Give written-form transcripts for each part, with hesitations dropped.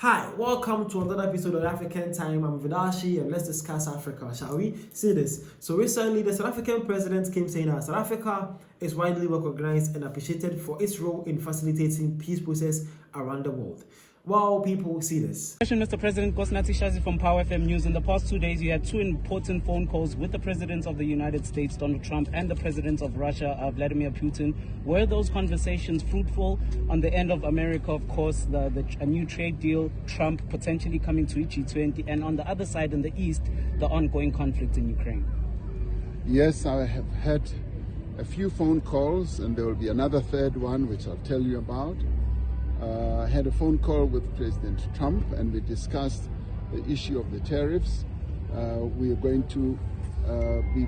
Hi, welcome to another episode of African Time. I'm Vidashi and let's discuss Africa, shall we? See this. So recently, the South African president came saying that South Africa is widely recognized and appreciated for its role in facilitating peace process around the world. Wow, people see this. Question, Mr. President. Gosnati Shazi from Power FM News. In the past 2 days, you had two important phone calls with the President of the United States, Donald Trump, and the President of Russia, Vladimir Putin. Were those conversations fruitful? On the end of America, of course, a new trade deal, Trump potentially coming to G20, and on the other side, in the East, the ongoing conflict in Ukraine. Yes, I have had a few phone calls, and there will be another third one, which I'll tell you about. I had a phone call with President Trump and we discussed the issue of the tariffs. We are going to be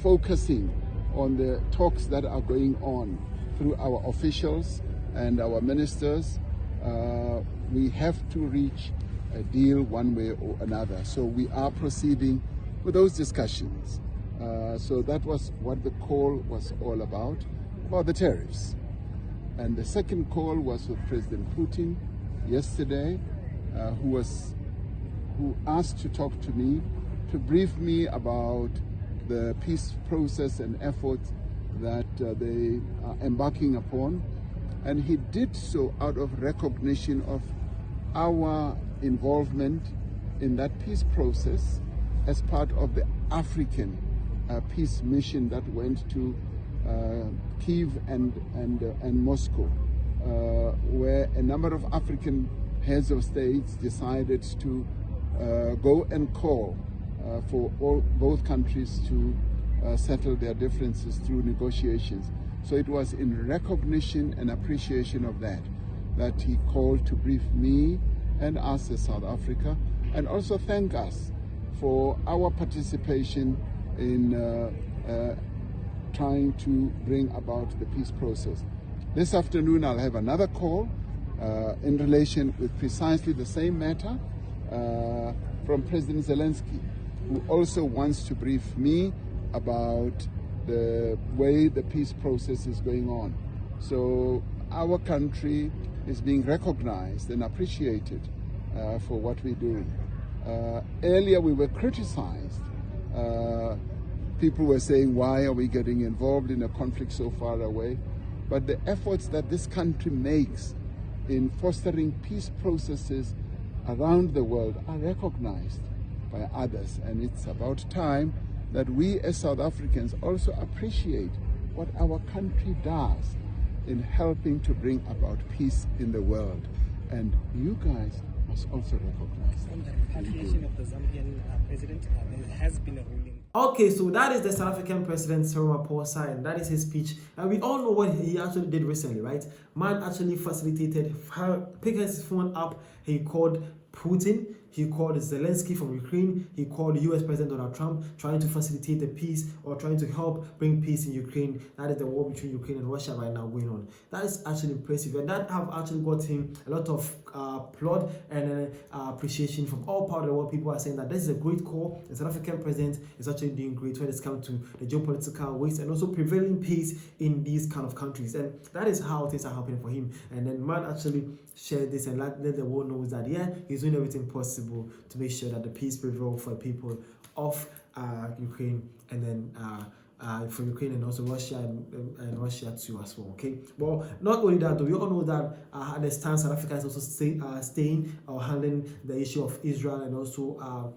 focusing on the talks that are going on through our officials and our ministers. We have to reach a deal one way or another. So we are proceeding with those discussions. So that was what the call was all about the tariffs. And the second call was with President Putin yesterday, who asked to talk to me, to brief me about the peace process and efforts that they are embarking upon. And he did so out of recognition of our involvement in that peace process as part of the African peace mission that went to Kyiv and Moscow, where a number of African heads of states decided to go and call for both countries to settle their differences through negotiations. So it was in recognition and appreciation of that he called to brief me and us as South Africa, and also thank us for our participation in trying to bring about the peace process. This afternoon I'll have another call in relation with precisely the same matter from President Zelensky, who also wants to brief me about the way the peace process is going on. So our country is being recognized and appreciated for what we're doing. Earlier we were criticized. People were saying, why are we getting involved in a conflict so far away? But the efforts that this country makes in fostering peace processes around the world are recognized by others. And it's about time that we as South Africans also appreciate what our country does in helping to bring about peace in the world. And you guys must also recognize On the repatriation of the Zambian president, there has been a ruling. Okay, so that is the South African president, Cyril, and that is his speech. And we all know what he actually did recently, right? Man actually facilitated, picked his phone up, he called Putin, he called Zelensky from Ukraine, he called US President Donald Trump, trying to facilitate the peace or trying to help bring peace in Ukraine. That is the war between Ukraine and Russia right now going on. That is actually impressive, and that have actually got him a lot of applaud and appreciation from all parts of the world. People are saying that this is a great call. The South African president is actually doing great when it's come to the geopolitical ways and also prevailing peace in these kind of countries, and that is how things are happening for him. And then man actually shared this and let the world know that he's doing everything possible to make sure that the peace prevails for the people of Ukraine, and then for Ukraine and also Russia and Russia too as well. Okay, well, not only that, though, we all know that at the stance South Africa is also staying or handling the issue of Israel and also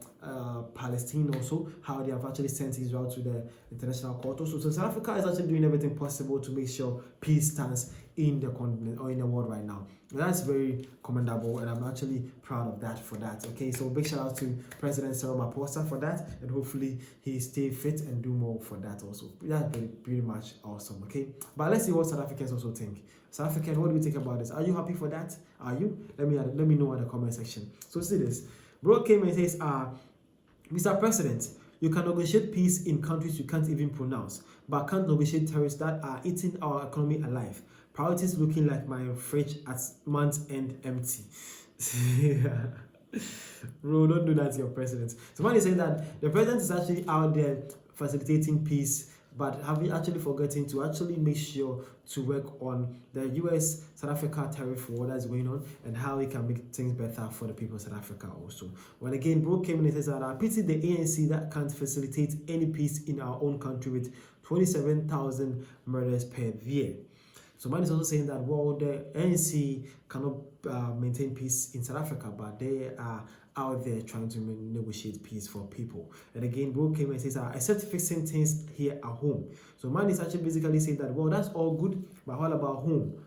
Palestine, also how they have actually sent Israel to the international court. Also, so South Africa is actually doing everything possible to make sure peace stands in the continent or in the world right now. And that's very commendable, and I'm actually proud of that for that. Okay, so big shout out to President Cyril Ramaphosa for that, and hopefully he stay fit and do more for that also. That's pretty much awesome. Okay, but let's see what South Africans also think. South African, what do we think about this? Are you happy for that? Are you? Let me know in the comment section. So see this. Bro came and says, Mr. President, you can negotiate peace in countries you can't even pronounce, but can't negotiate tariffs that are eating our economy alive. Priorities looking like my fridge at month's end empty. Bro, don't do that to your president. So when you say that the president is actually out there facilitating peace but have we actually forgotten to actually make sure to work on the US South Africa tariff war that's going on and how we can make things better for the people of South Africa also. Well, again, Bro came in and says that I pity the ANC that can't facilitate any peace in our own country with 27,000 murders per year. So man is also saying that, well, the ANC cannot maintain peace in South Africa, but they are out there trying to negotiate peace for people. And again, Bro came and says, except fixing things here at home. So man is actually basically saying that, well, that's all good, but what about home?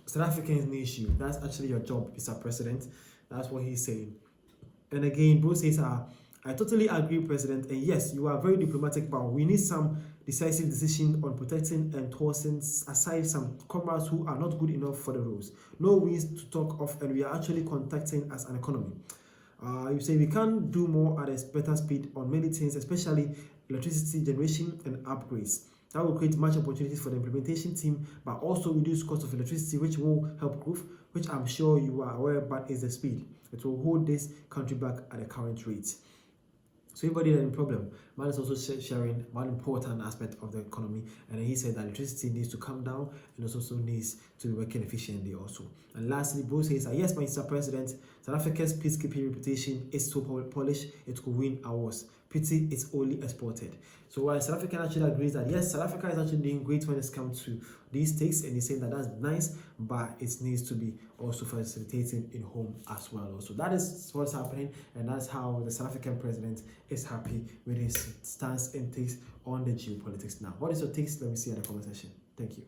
South Africans need you. That's actually your job, Mr. President. That's what he's saying. And again, Bro says, I totally agree, President. And yes, you are very diplomatic, but we need some decisive decision on protecting and tossing aside some comrades who are not good enough for the roles. No wins to talk of, and we are actually contacting as an economy. You say we can do more at a better speed on many things, especially electricity generation and upgrades. That will create much opportunities for the implementation team, but also reduce cost of electricity, which will help growth, which I'm sure you are aware, but is the speed. It will hold this country back at the current rate. So anybody that in problem, man is also sharing one important aspect of the economy, and he said that electricity needs to come down and also needs to be working efficiently also. And lastly, Bro says, yes, Mr. President, South Africa's peacekeeping reputation is so polished, it could win awards. Pity it's only exported. So while South African actually agrees that yes, South Africa is actually doing great when it comes to these takes, and he's saying that that's nice, but it needs to be also facilitating in home as well. Also, that is what's happening, and that's how the South African president is happy with his stance and takes on the geopolitics. Now, what is your takes? Let me see in the comment section. Thank you.